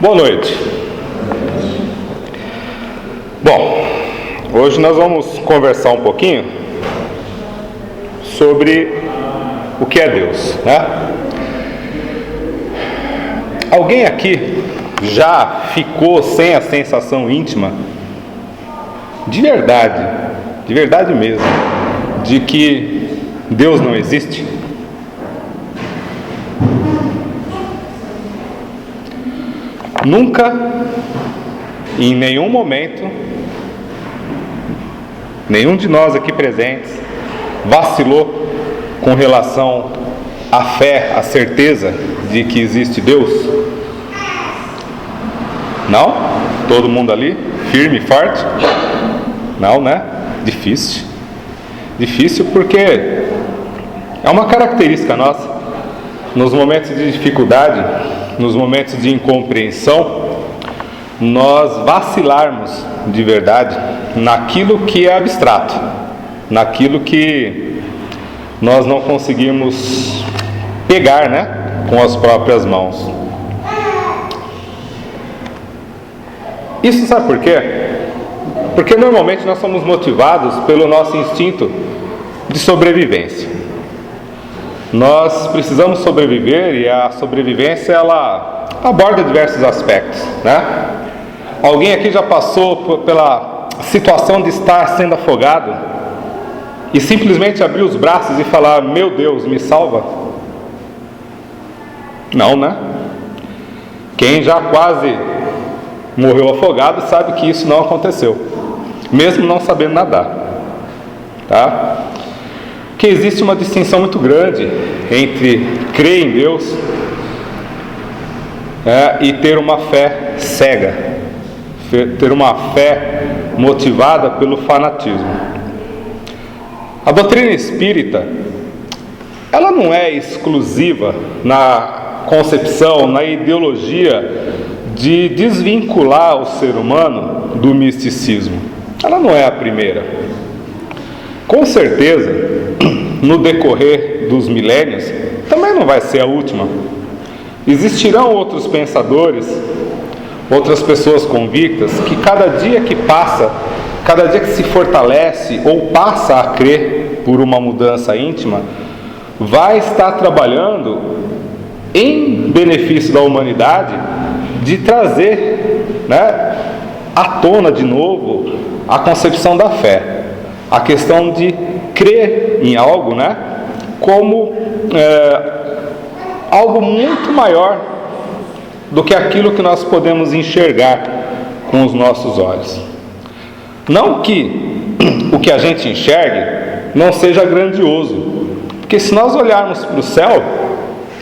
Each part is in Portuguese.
Boa noite. Bom, hoje nós vamos conversar um pouquinho sobre o que é Deus, né? Alguém aqui já ficou sem a sensação íntima, de verdade mesmo, de que Deus não existe? Nunca, em nenhum momento, nenhum de nós aqui presentes vacilou com relação à fé, à certeza de que existe Deus? Não? Todo mundo ali, firme e forte? Não, né? Difícil. Difícil porque é uma característica nossa. Nos momentos de dificuldade, nos momentos de incompreensão, nós vacilarmos de verdade naquilo que é abstrato, naquilo que nós não conseguimos pegar, né, com as próprias mãos. Isso sabe por quê? Porque normalmente nós somos motivados pelo nosso instinto de sobrevivência. Nós precisamos sobreviver e a sobrevivência ela aborda diversos aspectos, né? Alguém aqui já passou pela situação de estar sendo afogado e simplesmente abrir os braços e falar: meu Deus, me salva? Não, né? Quem já quase morreu afogado sabe que isso não aconteceu, mesmo não sabendo nadar, tá? Que existe uma distinção muito grande entre crer em Deus e ter uma fé cega, ter uma fé motivada pelo fanatismo. A doutrina espírita, ela não é exclusiva na concepção, na ideologia de desvincular o ser humano do misticismo. Ela não é a primeira. Com certeza, no decorrer dos milênios, também não vai ser a última. Existirão outros pensadores, outras pessoas convictas, que cada dia que passa, cada dia que se fortalece ou passa a crer por uma mudança íntima, vai estar trabalhando em benefício da humanidade de trazer, né, à tona de novo a concepção da fé. A questão de crer em algo, né, como algo muito maior do que aquilo que nós podemos enxergar com os nossos olhos. Não que o que a gente enxergue não seja grandioso, porque se nós olharmos para o céu,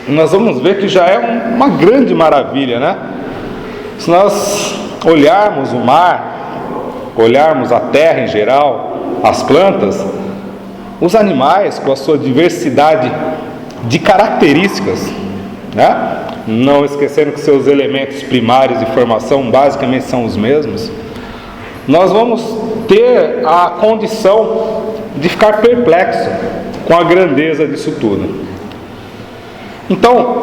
nós vamos ver que já é uma grande maravilha, né? Se nós olharmos o mar, olharmos a terra em geral, as plantas, os animais com a sua diversidade de características, né? Não esquecendo que seus elementos primários de formação basicamente são os mesmos, nós vamos ter a condição de ficar perplexo com a grandeza disso tudo. Então,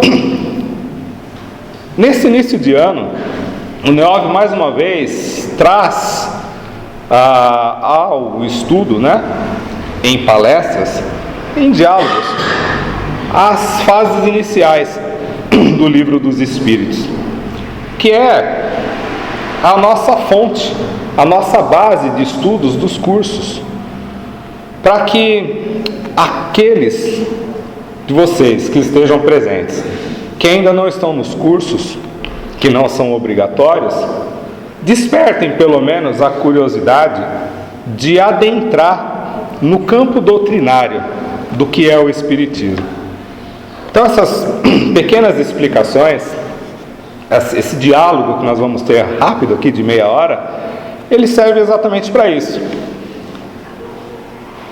nesse início de ano, o NEOV mais uma vez traz ao estudo, né, em palestras, em diálogos, as fases iniciais do Livro dos Espíritos, que é a nossa fonte, a nossa base de estudos dos cursos, para que aqueles de vocês que estejam presentes, que ainda não estão nos cursos, que não são obrigatórios, despertem pelo menos a curiosidade de adentrar no campo doutrinário do que é o Espiritismo. Então essas pequenas explicações, esse diálogo que nós vamos ter rápido aqui de meia hora, ele serve exatamente para isso.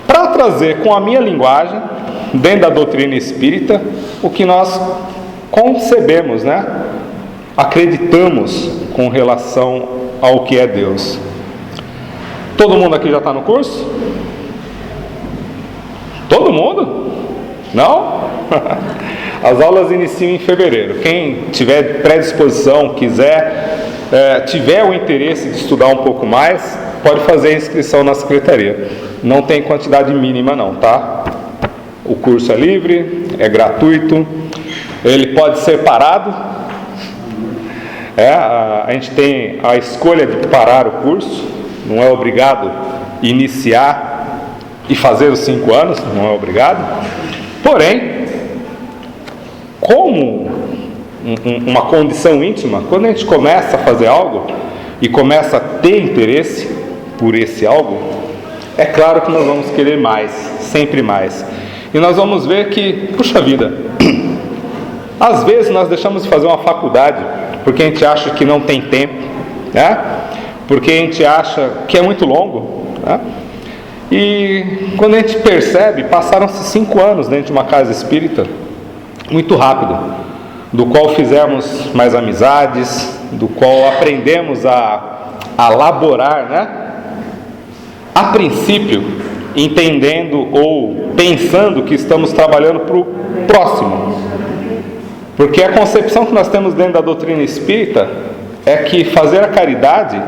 Para trazer com a minha linguagem, dentro da doutrina espírita, o que nós concebemos, né? Acreditamos com relação ao que é Deus. Todo mundo aqui já está no curso? Todo mundo? Não? As aulas iniciam em fevereiro. Quem tiver predisposição, tiver o interesse de estudar um pouco mais, pode fazer a inscrição na secretaria. Não tem quantidade mínima não, tá? O curso é livre, é gratuito, ele pode ser parado. A gente tem a escolha de parar o curso, não é obrigado iniciar e fazer os 5 anos, não é obrigado. Porém, como uma condição íntima, quando a gente começa a fazer algo e começa a ter interesse por esse algo, é claro que nós vamos querer mais, sempre mais. E nós vamos ver que, puxa vida, às vezes nós deixamos de fazer uma faculdade porque a gente acha que não tem tempo, né? Porque a gente acha que é muito longo, né? E quando a gente percebe, passaram-se 5 anos dentro de uma casa espírita, muito rápido, do qual fizemos mais amizades, do qual aprendemos a laborar, né? A princípio, entendendo ou pensando que estamos trabalhando para o próximo. Porque a concepção que nós temos dentro da doutrina espírita é que fazer a caridade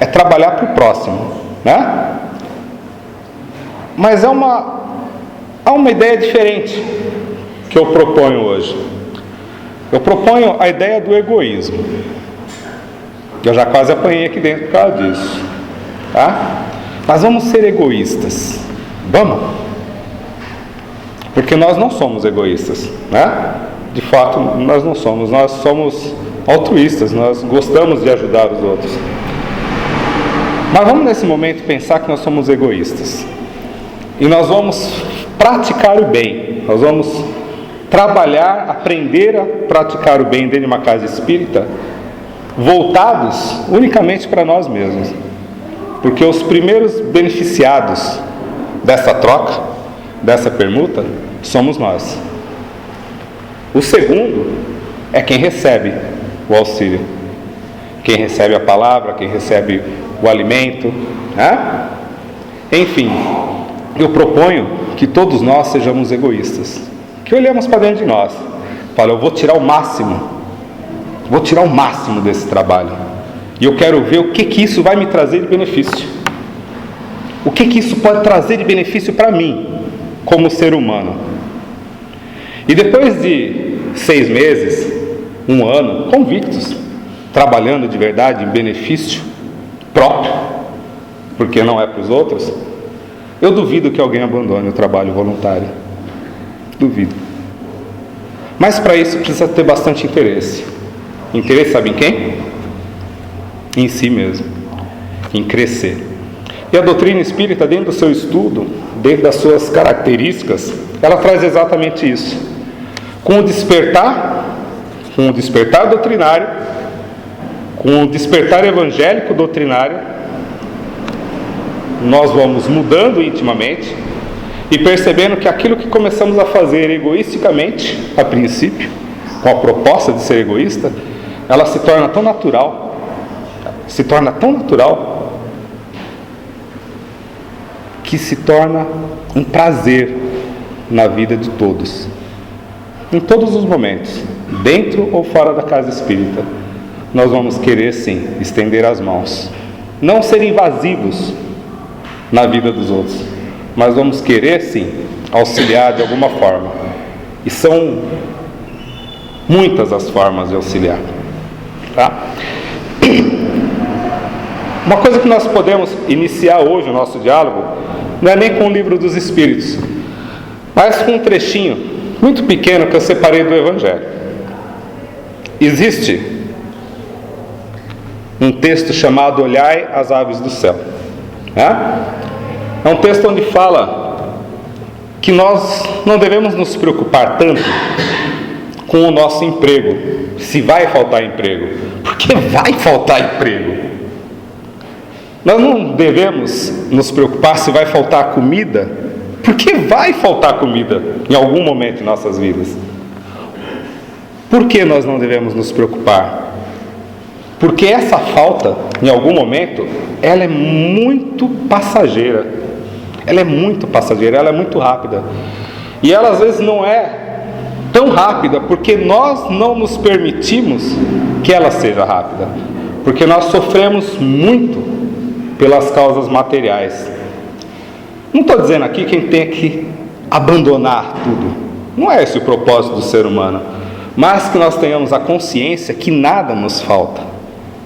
é trabalhar para o próximo, né? Mas há uma ideia diferente que eu proponho hoje. Eu proponho a ideia do egoísmo. Eu já quase apanhei aqui dentro por causa disso, tá? Mas vamos ser egoístas. Vamos? Porque nós não somos egoístas, né? De fato, nós não somos. Nós somos altruístas, nós gostamos de ajudar os outros. Mas vamos nesse momento pensar que nós somos egoístas. E nós vamos praticar o bem. Nós vamos trabalhar, aprender a praticar o bem dentro de uma casa espírita, voltados unicamente para nós mesmos. Porque os primeiros beneficiados dessa troca, dessa permuta, somos nós. O segundo é quem recebe o auxílio, quem recebe a palavra, quem recebe o alimento, né? Enfim, eu proponho que todos nós sejamos egoístas, que olhemos para dentro de nós, fala, eu vou tirar o máximo desse trabalho, e eu quero ver o que isso vai me trazer de benefício, o que isso pode trazer de benefício para mim, como ser humano. E depois de 6 meses, 1 ano, convictos, trabalhando de verdade em benefício próprio, porque não é para os outros, eu duvido que alguém abandone o trabalho voluntário. Duvido. Mas para isso precisa ter bastante interesse. Interesse sabe em quem? Em si mesmo. Em crescer. E a doutrina espírita, dentro do seu estudo, dentro das suas características, ela traz exatamente isso. Com o despertar doutrinário, com o despertar evangélico doutrinário, nós vamos mudando intimamente e percebendo que aquilo que começamos a fazer egoisticamente, a princípio, com a proposta de ser egoísta, ela se torna tão natural, que se torna um prazer na vida de todos, em todos os momentos, dentro ou fora da casa espírita. Nós vamos querer sim estender as mãos, não ser invasivos na vida dos outros, mas vamos querer sim auxiliar de alguma forma, e são muitas as formas de auxiliar, tá? Uma coisa que nós podemos iniciar hoje o nosso diálogo não é nem com o Livro dos Espíritos, mas com um trechinho muito pequeno que eu separei do Evangelho. Existe um texto chamado Olhai as Aves do Céu, né? É um texto onde fala que nós não devemos nos preocupar tanto com o nosso emprego, se vai faltar emprego, porque vai faltar emprego. Nós não devemos nos preocupar se vai faltar comida, porque vai faltar comida em algum momento em nossas vidas. Por que nós não devemos nos preocupar? Porque essa falta, em algum momento, ela é muito passageira. Ela é muito passageira, ela é muito rápida. E ela às vezes não é tão rápida porque nós não nos permitimos que ela seja rápida, porque nós sofremos muito pelas causas materiais. Não estou dizendo aqui que a gente tem que abandonar tudo, não é esse o propósito do ser humano, mas que nós tenhamos a consciência que nada nos falta,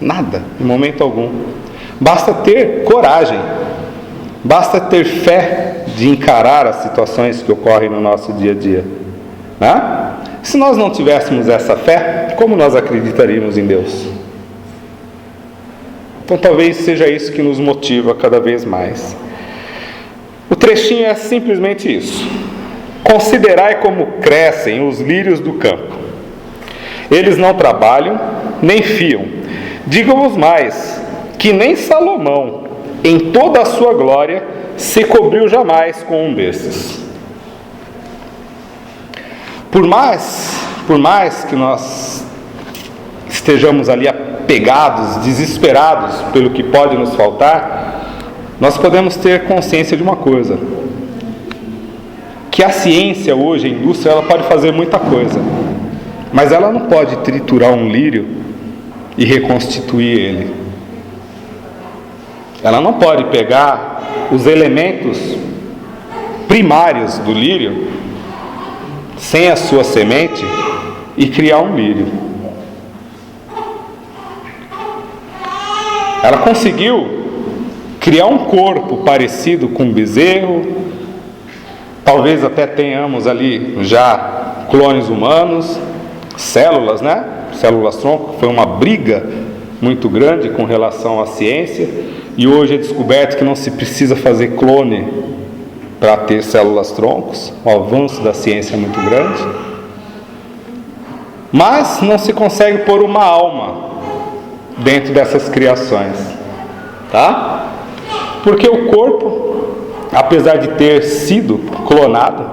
nada, em momento algum. Basta ter coragem, basta ter fé de encarar as situações que ocorrem no nosso dia a dia, né? Se nós não tivéssemos essa fé, como nós acreditaríamos em Deus? Então talvez seja isso que nos motiva cada vez mais. O trechinho é simplesmente isso: considerai como crescem os lírios do campo. Eles não trabalham, nem fiam. Digo-vos mais, que nem Salomão, em toda a sua glória, se cobriu jamais com um desses. Por mais que nós estejamos ali apegados, desesperados pelo que pode nos faltar, nós podemos ter consciência de uma coisa: que a ciência hoje, a indústria, ela pode fazer muita coisa, mas ela não pode triturar um lírio e reconstituir ele. Ela não pode pegar os elementos primários do lírio, sem a sua semente, e criar um lírio. Ela conseguiu criar um corpo parecido com um bezerro. Talvez até tenhamos ali já clones humanos, células, né? Células-tronco. Foi uma briga muito grande com relação à ciência, e hoje é descoberto que não se precisa fazer clone para ter células-troncos. O avanço da ciência é muito grande, mas não se consegue pôr uma alma dentro dessas criações, tá? Porque o corpo, apesar de ter sido clonado,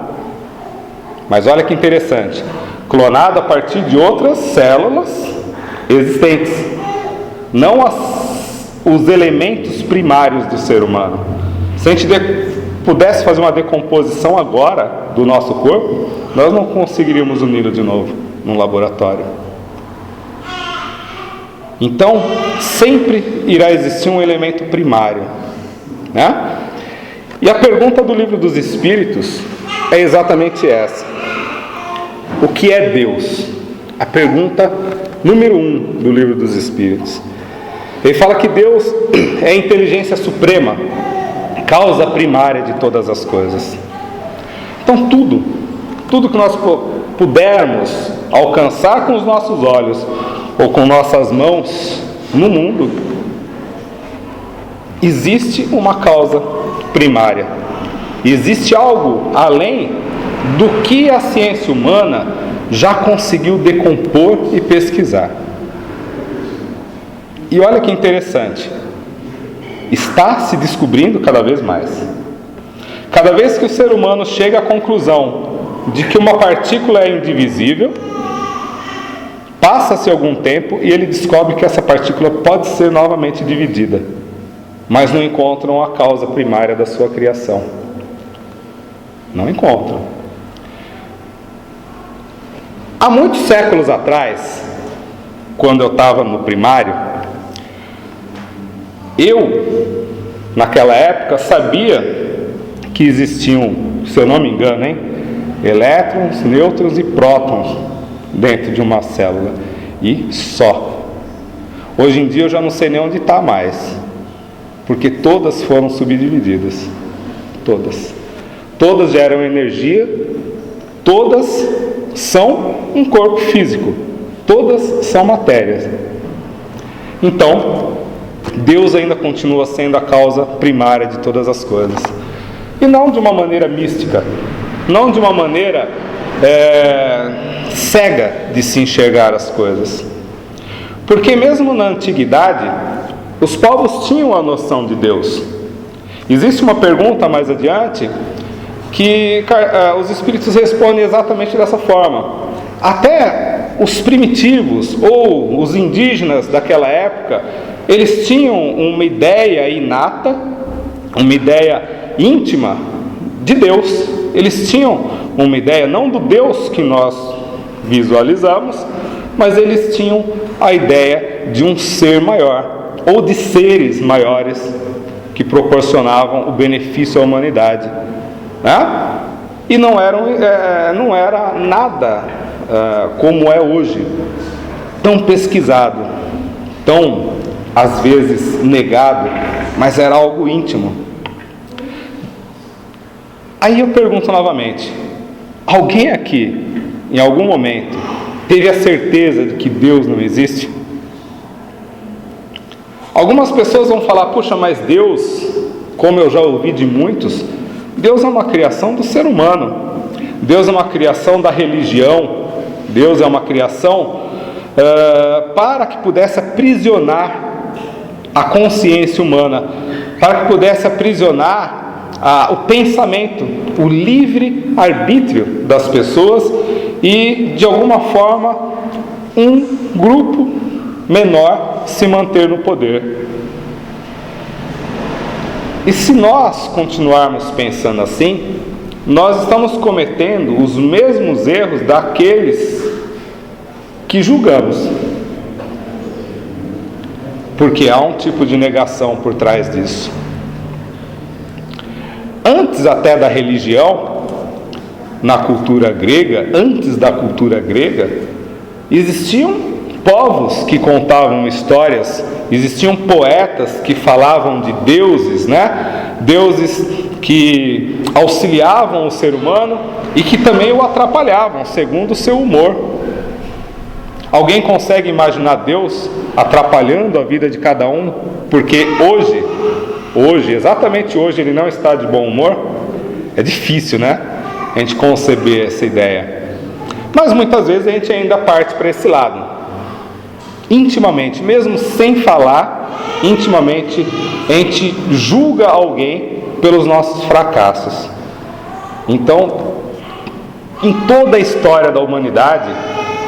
mas olha que interessante, clonado a partir de outras células existentes, não os elementos primários do ser humano. Se a gente pudesse fazer uma decomposição agora do nosso corpo, nós não conseguiríamos uni-lo de novo num laboratório. Então, sempre irá existir um elemento primário, né? E a pergunta do Livro dos Espíritos é exatamente essa: o que é Deus? A pergunta número 1 do Livro dos Espíritos. Ele fala que Deus é a inteligência suprema, causa primária de todas as coisas. Então tudo que nós pudermos alcançar com os nossos olhos ou com nossas mãos no mundo, existe uma causa primária. Existe algo além do que a ciência humana já conseguiu decompor e pesquisar. E olha que interessante, está se descobrindo cada vez mais. Cada vez que o ser humano chega à conclusão de que uma partícula é indivisível, passa-se algum tempo e ele descobre que essa partícula pode ser novamente dividida, mas não encontram a causa primária da sua criação. Não encontram. Há muitos séculos atrás, quando eu estava no primário, eu, naquela época, sabia que existiam, se eu não me engano, elétrons, nêutrons e prótons dentro de uma célula, e só. Hoje em dia eu já não sei nem onde está mais, porque todas foram subdivididas. Todas geram energia, todas são um corpo físico, todas são matérias. Então, Deus ainda continua sendo a causa primária de todas as coisas, e não de uma maneira mística, não de uma maneira cega de se enxergar as coisas, porque mesmo na antiguidade os povos tinham a noção de Deus. Existe uma pergunta mais adiante que os espíritos respondem exatamente dessa forma. Até os primitivos ou os indígenas daquela época, eles tinham uma ideia inata, uma ideia íntima de Deus. Eles tinham uma ideia não do Deus que nós visualizamos, mas eles tinham a ideia de um ser maior, ou de seres maiores, que proporcionavam o benefício à humanidade, né? E não era nada como é hoje, tão pesquisado, tão, às vezes, negado, mas era algo íntimo. Aí eu pergunto novamente, alguém aqui, em algum momento, teve a certeza de que Deus não existe? Algumas pessoas vão falar, puxa, mas Deus, como eu já ouvi de muitos, Deus é uma criação do ser humano, Deus é uma criação da religião, Deus é uma criação para que pudesse aprisionar a consciência humana, para que pudesse aprisionar o pensamento, o livre arbítrio das pessoas e, de alguma forma, um grupo menor se manter no poder. E se nós continuarmos pensando assim, nós estamos cometendo os mesmos erros daqueles que julgamos, porque há um tipo de negação por trás disso. Antes até da religião, na cultura grega, antes da cultura grega, existiam povos que contavam histórias, existiam poetas que falavam de deuses, né? Deuses que auxiliavam o ser humano e que também o atrapalhavam, segundo o seu humor. Alguém consegue imaginar Deus atrapalhando a vida de cada um? Porque hoje, exatamente hoje, ele não está de bom humor? É difícil, né? A gente conceber essa ideia. Mas muitas vezes a gente ainda parte para esse lado. Intimamente, mesmo sem falar, intimamente, a gente julga alguém pelos nossos fracassos. Então, em toda a história da humanidade,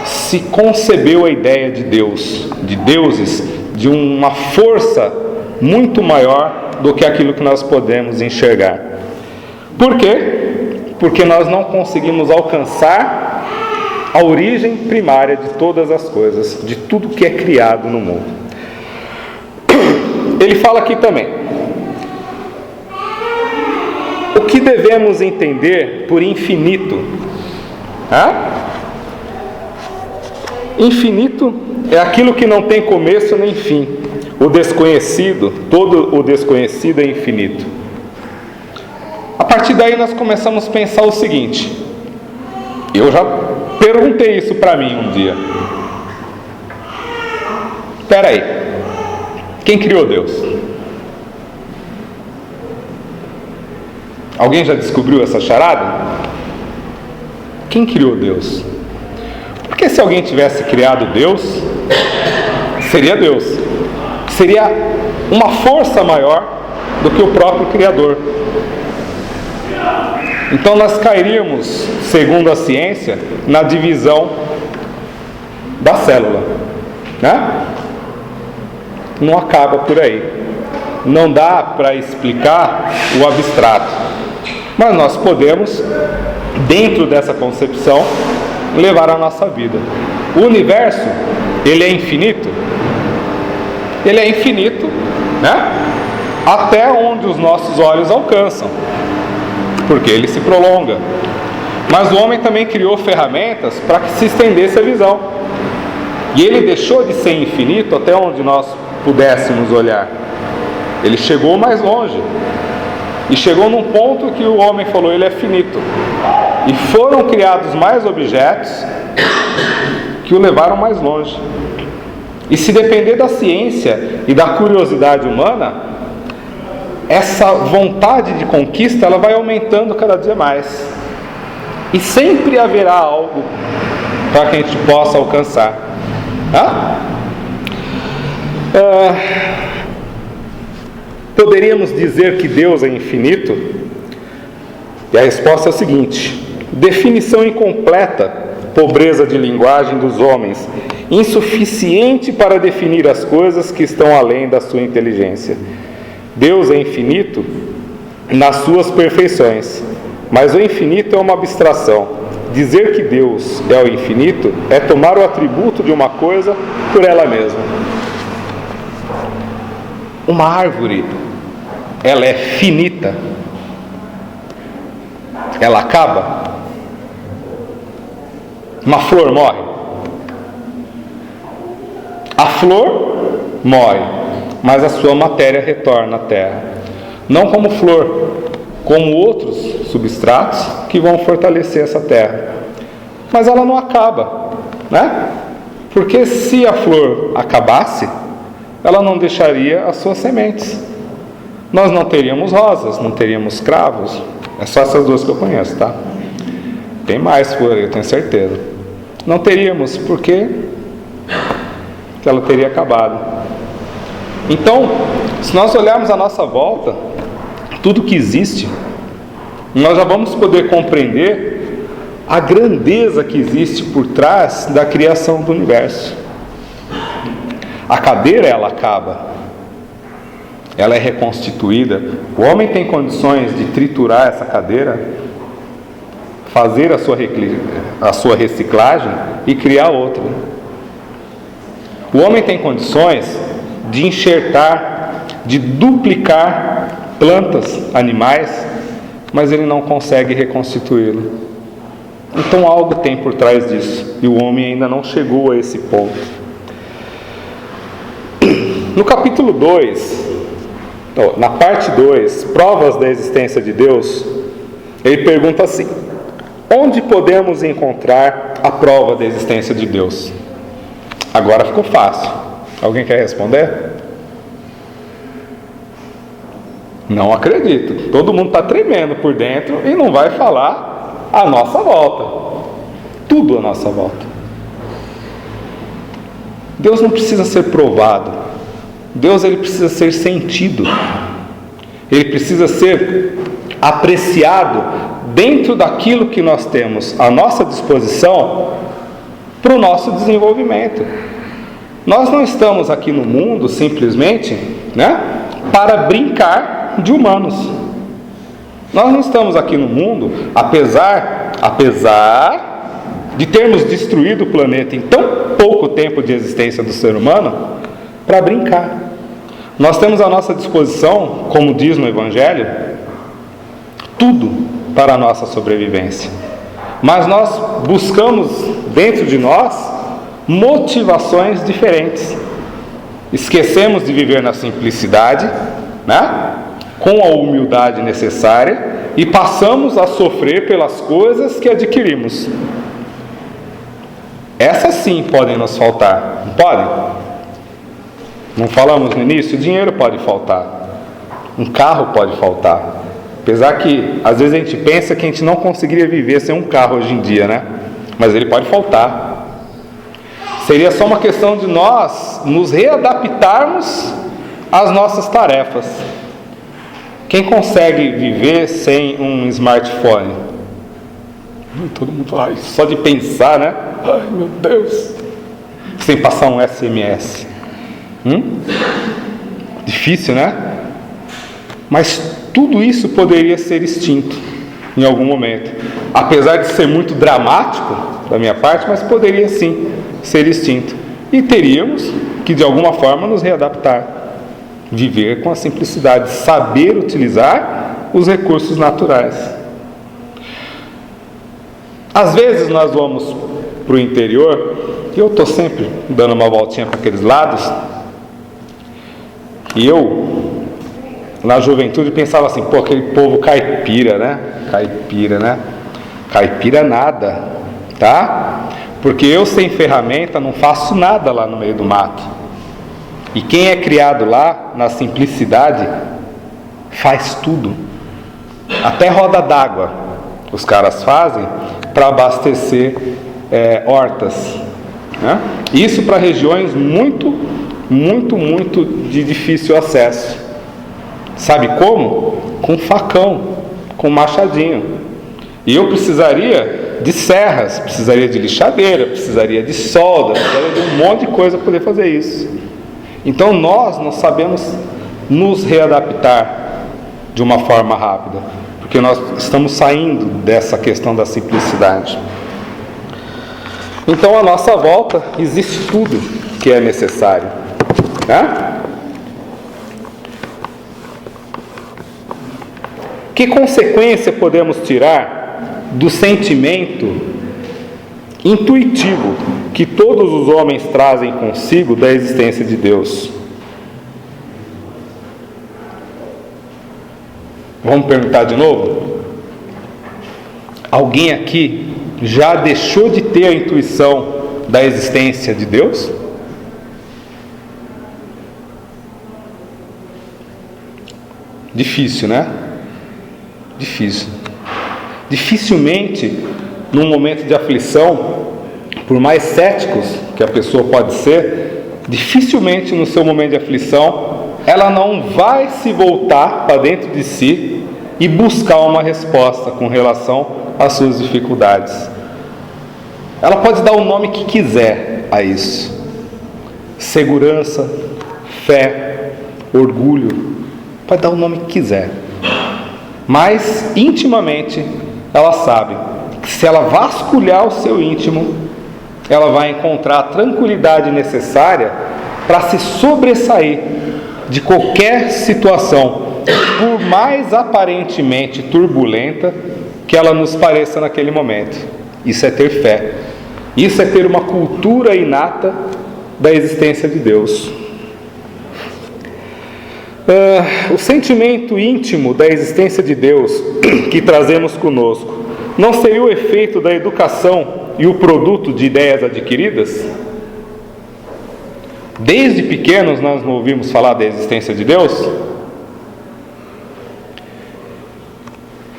se concebeu a ideia de Deus, de deuses, de uma força muito maior do que aquilo que nós podemos enxergar. Por quê? Porque nós não conseguimos alcançar a origem primária de todas as coisas, de tudo que é criado no mundo. Ele fala aqui também: o que devemos entender por infinito? Infinito é aquilo que não tem começo nem fim. O desconhecido, todo o desconhecido é infinito. A partir daí nós começamos a pensar o seguinte: eu já perguntei isso para mim um dia. Espera aí, quem criou Deus? Alguém já descobriu essa charada? Quem criou Deus? Porque se alguém tivesse criado Deus, seria Deus. Seria uma força maior do que o próprio Criador. Então nós cairíamos, segundo a ciência, na divisão da célula, né? Não acaba por aí. Não dá para explicar o abstrato. Mas nós podemos, dentro dessa concepção, levar a nossa vida. O universo, ele é infinito? Ele é infinito, né? Até onde os nossos olhos alcançam, porque ele se prolonga. Mas o homem também criou ferramentas para que se estendesse a visão. E ele deixou de ser infinito até onde nós pudéssemos olhar. Ele chegou mais longe. E chegou num ponto que o homem falou, ele é finito. E foram criados mais objetos que o levaram mais longe. E se depender da ciência e da curiosidade humana, essa vontade de conquista, ela vai aumentando cada dia mais. E sempre haverá algo para que a gente possa alcançar. Poderíamos dizer que Deus é infinito? E a resposta é a seguinte: definição incompleta, pobreza de linguagem dos homens, insuficiente para definir as coisas que estão além da sua inteligência. Deus é infinito nas suas perfeições, mas o infinito é uma abstração, dizer que Deus é o infinito é tomar o atributo de uma coisa por ela mesma. Uma árvore, ela é finita. Ela acaba. Uma flor morre. A flor morre, mas a sua matéria retorna à terra. Não como flor, como outros substratos que vão fortalecer essa terra. Mas ela não acaba, né? Porque se a flor acabasse, ela não deixaria as suas sementes. Nós não teríamos rosas, não teríamos cravos. É só essas duas que eu conheço, tá? Tem mais por aí, eu tenho certeza. Não teríamos, porque ela teria acabado. Então, se nós olharmos a nossa volta, tudo que existe, nós já vamos poder compreender a grandeza que existe por trás da criação do universo. A cadeira, ela acaba, ela é reconstituída. O homem tem condições de triturar essa cadeira, fazer a sua reciclagem e criar outra. O homem tem condições de enxertar, de duplicar plantas, animais, mas ele não consegue reconstituí-lo. Então algo tem por trás disso, e o homem ainda não chegou a esse ponto. No capítulo 2, na parte 2, provas da existência de Deus, ele pergunta assim: onde podemos encontrar a prova da existência de Deus? Agora ficou fácil. Alguém quer responder? Não acredito. Todo mundo está tremendo por dentro e não vai falar a nossa volta. Tudo à nossa volta. Deus não precisa ser provado. Deus, ele precisa ser sentido. Ele precisa ser apreciado dentro daquilo que nós temos à nossa disposição para o nosso desenvolvimento. Nós não estamos aqui no mundo simplesmente, né, para brincar de humanos. Nós não estamos aqui no mundo, apesar de termos destruído o planeta em tão pouco tempo de existência do ser humano, para brincar. Nós temos à nossa disposição, como diz no Evangelho, tudo para a nossa sobrevivência. Mas nós buscamos dentro de nós motivações diferentes. Esquecemos de viver na simplicidade, né, com a humildade necessária, e passamos a sofrer pelas coisas que adquirimos. Essas sim podem nos faltar, não podem? Não falamos no início? O dinheiro pode faltar, um carro pode faltar. Apesar que às vezes a gente pensa que a gente não conseguiria viver sem um carro hoje em dia, né? Mas ele pode faltar. Seria só uma questão de nós nos readaptarmos às nossas tarefas. Quem consegue viver sem um smartphone? Todo mundo fala, só de pensar, né? Ai, meu Deus! Sem passar um SMS. Difícil, né? Mas tudo isso poderia ser extinto em algum momento. Apesar de ser muito dramático da minha parte, mas poderia sim ser extinto. E teríamos que de alguma forma nos readaptar. Viver com a simplicidade, saber utilizar os recursos naturais. Às vezes nós vamos para o interior, e eu estou sempre dando uma voltinha para aqueles lados, e eu, na juventude, pensava assim, pô, aquele povo caipira, né? Caipira nada, tá? Porque eu sem ferramenta não faço nada lá no meio do mato. E quem é criado lá, na simplicidade, faz tudo. Até roda d'água os caras fazem para abastecer hortas, né? Isso para regiões muito de difícil acesso. Sabe como? Com facão, com machadinho. E eu precisaria de serras, precisaria de lixadeira, precisaria de solda, precisaria de um monte de coisa para poder fazer isso. Então nós não sabemos nos readaptar de uma forma rápida, porque nós estamos saindo dessa questão da simplicidade. Então, à nossa volta, existe tudo que é necessário, né? Que consequência podemos tirar do sentimento intuitivo que todos os homens trazem consigo da existência de Deus? Vamos perguntar de novo? Alguém aqui já deixou de ter a intuição da existência de Deus? Difícil, né? Difícil. Dificilmente, num momento de aflição, por mais céticos que a pessoa pode ser, dificilmente no seu momento de aflição, ela não vai se voltar para dentro de si e buscar uma resposta com relação às suas dificuldades. Ela pode dar o nome que quiser a isso: segurança, fé, orgulho, pode dar o nome que quiser, mas intimamente ela sabe que se ela vasculhar o seu íntimo, ela vai encontrar a tranquilidade necessária para se sobressair de qualquer situação, por mais aparentemente turbulenta que ela nos pareça naquele momento. Isso é ter fé. Isso é ter uma cultura inata da existência de Deus. O sentimento íntimo da existência de Deus que trazemos conosco não seria o efeito da educação e o produto de ideias adquiridas? Desde pequenos nós não ouvimos falar da existência de Deus?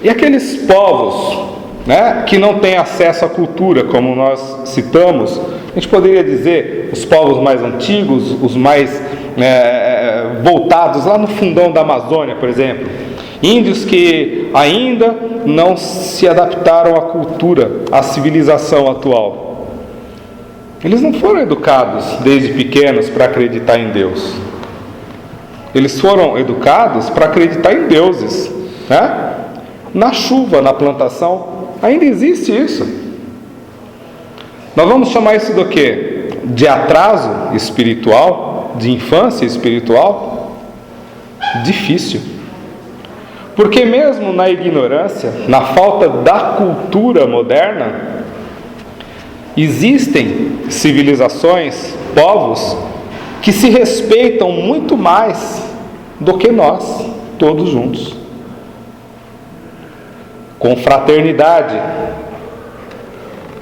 E aqueles povos, né, que não têm acesso à cultura, como nós citamos, a gente poderia dizer os povos mais antigos, os mais voltados lá no fundão da Amazônia, por exemplo, índios que ainda não se adaptaram à cultura, à civilização atual. Eles não foram educados desde pequenos para acreditar em Deus. Eles foram educados para acreditar em deuses, né? Na chuva, na plantação, ainda existe isso. Nós vamos chamar isso do quê? De atraso espiritual, de infância espiritual? Difícil. Porque mesmo na ignorância, na falta da cultura moderna, existem civilizações, povos, que se respeitam muito mais do que nós, todos juntos. Com fraternidade,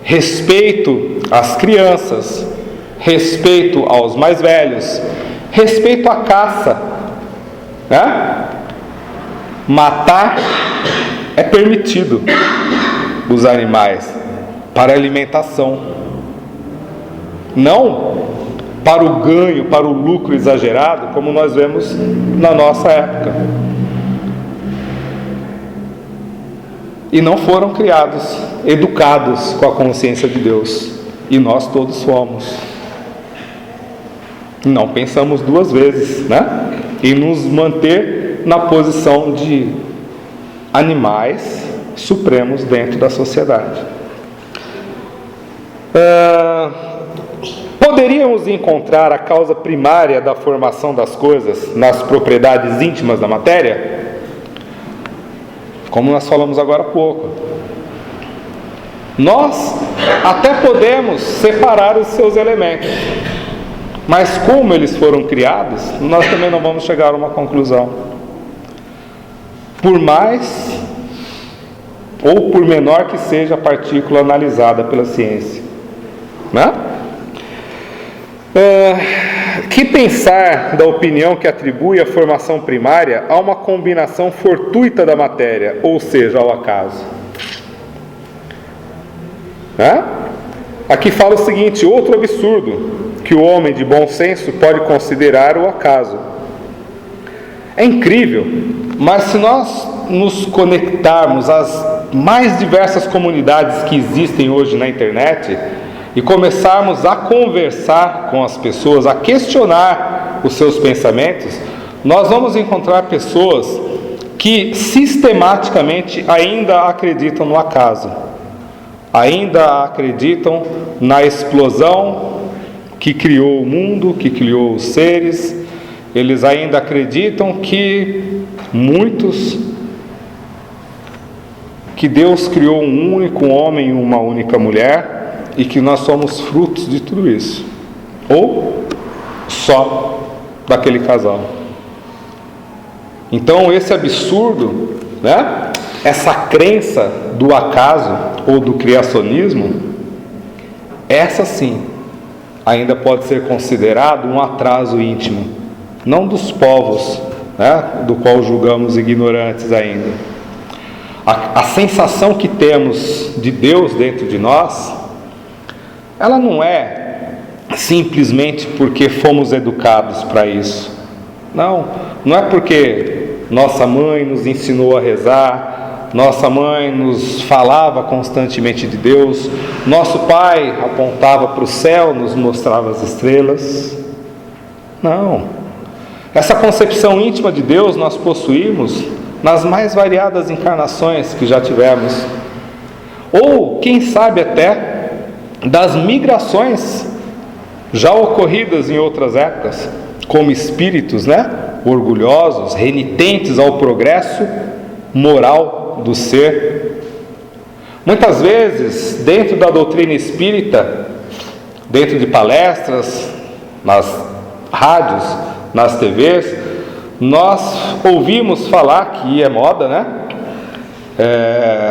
respeito às crianças, respeito aos mais velhos, respeito à caça, né? Matar é permitido os animais para alimentação, não para o ganho, para o lucro exagerado, como nós vemos na nossa época. E não foram criados, educados com a consciência de Deus. E nós todos fomos. Não pensamos duas vezes, né? Em nos manter na posição de animais supremos dentro da sociedade. Poderíamos encontrar a causa primária da formação das coisas nas propriedades íntimas da matéria? Como nós falamos agora há pouco. Nós até podemos separar os seus elementos, mas como eles foram criados, nós também não vamos chegar a uma conclusão. Por mais ou por menor que seja a partícula analisada pela ciência, né? Que pensar da opinião que atribui a formação primária a uma combinação fortuita da matéria, ou seja, ao acaso? Aqui fala o seguinte: outro absurdo que o homem de bom senso pode considerar o acaso. É incrível, mas se nós nos conectarmos às mais diversas comunidades que existem hoje na internet e começarmos a conversar com as pessoas, a questionar os seus pensamentos, nós vamos encontrar pessoas que sistematicamente ainda acreditam no acaso. ainda acreditam na explosão que criou o mundo, que criou os seres. Eles ainda acreditam que Deus criou um único homem e uma única mulher, e que nós somos frutos de tudo isso, ou só daquele casal. Então esse absurdo, né? Essa crença do acaso ou do criacionismo, essa sim ainda pode ser considerado um atraso íntimo, não dos povos, né? Do qual julgamos ignorantes ainda. A sensação que temos de Deus dentro de nós, ela não é simplesmente porque fomos educados para isso. Não é porque nossa mãe nos ensinou a rezar, nossa mãe nos falava constantemente de Deus, nosso pai apontava para o céu, nos mostrava as estrelas. Não. Essa concepção íntima de Deus nós possuímos nas mais variadas encarnações que já tivemos, ou quem sabe até das migrações já ocorridas em outras épocas, como espíritos, né, orgulhosos, renitentes ao progresso moral do ser. Muitas vezes, dentro da doutrina espírita, dentro de palestras, nas rádios, nas TVs, nós ouvimos falar, que é moda, né?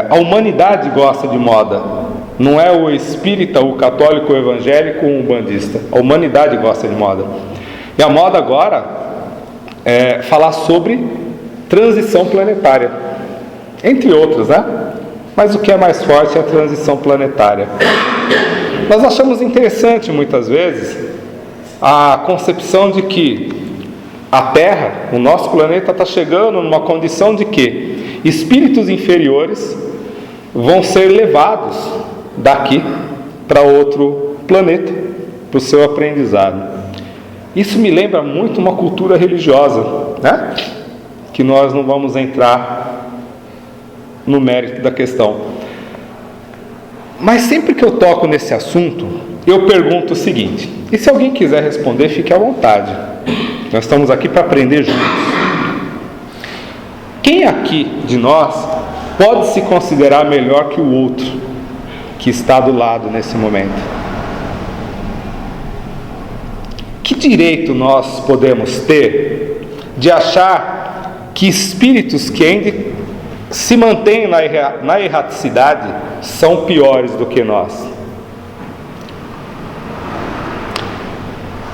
A humanidade gosta de moda. Não é o espírita, o católico, o evangélico, o umbandista. A humanidade gosta de moda. E a moda agora é falar sobre transição planetária, entre outras, né? Mas o que é mais forte é a transição planetária. Nós achamos interessante, muitas vezes, a concepção de que a Terra, o nosso planeta, está chegando numa condição de que espíritos inferiores vão ser levados daqui para outro planeta, para o seu aprendizado. Isso me lembra muito uma cultura religiosa, né? Que nós não vamos entrar no mérito da questão. Mas sempre que eu toco nesse assunto, eu pergunto o seguinte, e se alguém quiser responder, fique à vontade. Nós estamos aqui para aprender juntos. Quem aqui de nós pode se considerar melhor que o outro que está do lado nesse momento? Que direito nós podemos ter de achar que espíritos que ainda se mantêm na erraticidade são piores do que nós?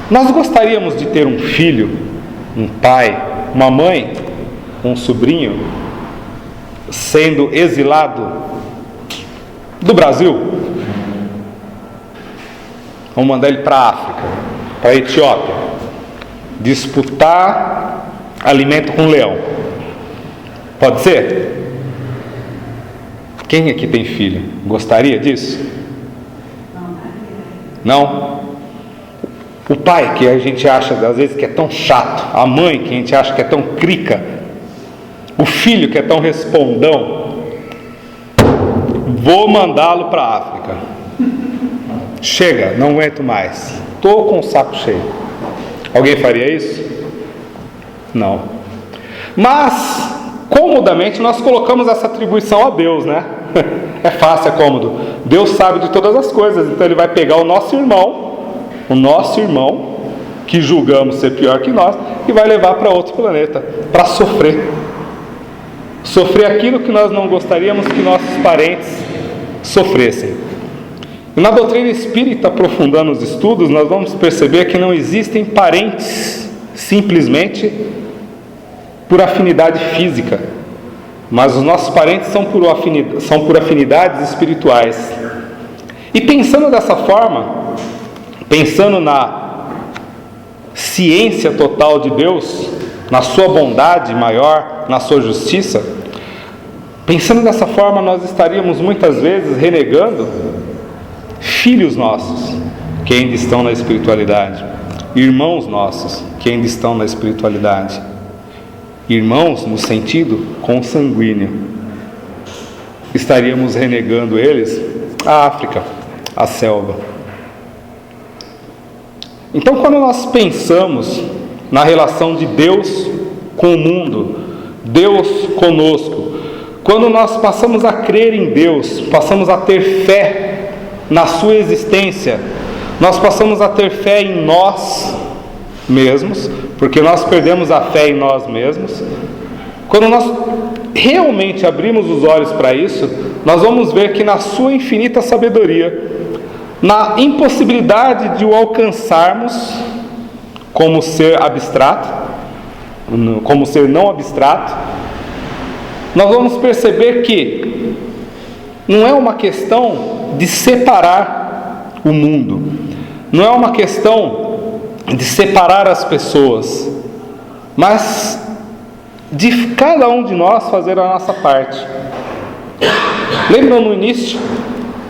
Nós gostaríamos de ter um filho, um pai, uma mãe, um sobrinho sendo exilado do Brasil? Vamos mandar ele para a África, para a Etiópia, disputar alimento com um leão. Pode ser? Quem aqui tem filho? Gostaria disso? Não? O pai, que a gente acha às vezes que é tão chato, a mãe, que a gente acha que é tão crica, o filho, que é tão respondão, vou mandá-lo para a África. Chega, não aguento mais, estou com o saco cheio. Alguém faria isso? Não. Mas comodamente nós colocamos essa atribuição a Deus, né? É fácil, é cômodo. Deus sabe de todas as coisas, então Ele vai pegar o nosso irmão, que julgamos ser pior que nós, e vai levar para outro planeta, para sofrer aquilo que nós não gostaríamos que nossos parentes sofressem. E na doutrina espírita, aprofundando os estudos, nós vamos perceber que não existem parentes simplesmente por afinidade física, mas os nossos parentes são por afinidades espirituais. E pensando dessa forma, pensando na ciência total de Deus, na sua bondade maior, na sua justiça, pensando dessa forma, nós estaríamos muitas vezes renegando filhos nossos que ainda estão na espiritualidade, irmãos nossos que ainda estão na espiritualidade, irmãos no sentido consanguíneo. Estaríamos renegando eles a África, a selva. Então, quando nós pensamos na relação de Deus com o mundo, Deus conosco, quando nós passamos a crer em Deus, passamos a ter fé na sua existência, nós passamos a ter fé em nós mesmos, porque nós perdemos a fé em nós mesmos. Quando nós realmente abrimos os olhos para isso, nós vamos ver que na sua infinita sabedoria, na impossibilidade de o alcançarmos como ser abstrato, como ser não abstrato, nós vamos perceber que não é uma questão de separar o mundo, não é uma questão de separar as pessoas, mas de cada um de nós fazer a nossa parte. Lembram no início,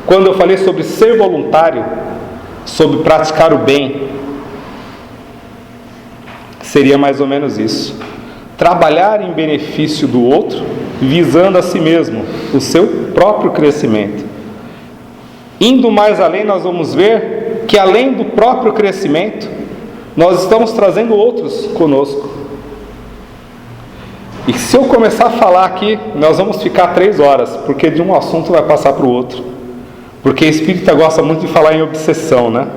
quando eu falei sobre ser voluntário, sobre praticar o bem? Seria mais ou menos isso: trabalhar em benefício do outro, visando a si mesmo, o seu próprio crescimento. Indo mais além, nós vamos ver que além do próprio crescimento, nós estamos trazendo outros conosco. E se eu começar a falar aqui, nós vamos ficar 3 horas, porque de um assunto vai passar para o outro. Porque espírita gosta muito de falar em obsessão, né?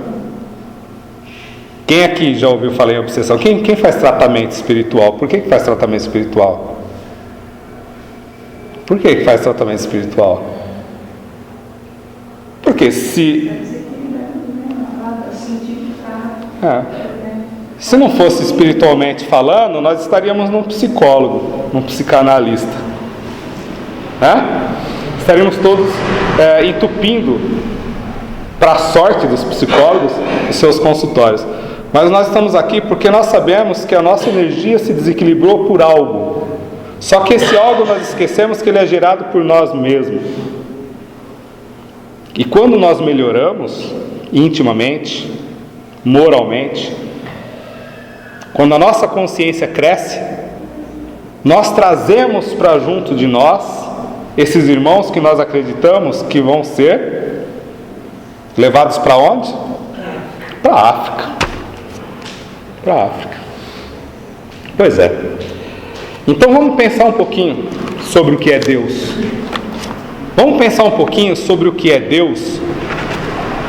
Quem aqui já ouviu falar em obsessão? Quem faz tratamento espiritual? Por que faz tratamento espiritual? Por que faz tratamento espiritual? Porque se não fosse espiritualmente falando, nós estaríamos num psicólogo, num psicanalista, estaríamos todos entupindo, para a sorte dos psicólogos, os seus consultórios. Mas nós estamos aqui porque nós sabemos que a nossa energia se desequilibrou por algo. Só que esse algo nós esquecemos que ele é gerado por nós mesmos. E quando nós melhoramos intimamente, moralmente, quando a nossa consciência cresce, nós trazemos para junto de nós esses irmãos que nós acreditamos que vão ser levados para onde? Para a África. Para a África. Pois é. Então vamos pensar um pouquinho sobre o que é Deus. Vamos pensar um pouquinho sobre o que é Deus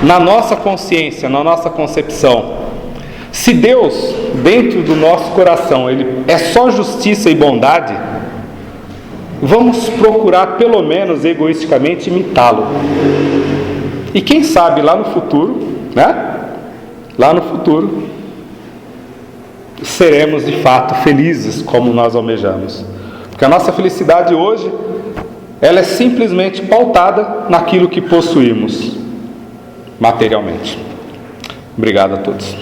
na nossa consciência, na nossa concepção. Se Deus, dentro do nosso coração, Ele é só justiça e bondade, vamos procurar, pelo menos egoisticamente, imitá-lo. E quem sabe lá no futuro, lá no futuro, seremos de fato felizes como nós almejamos. Porque a nossa felicidade hoje, ela é simplesmente pautada naquilo que possuímos materialmente. Obrigado a todos.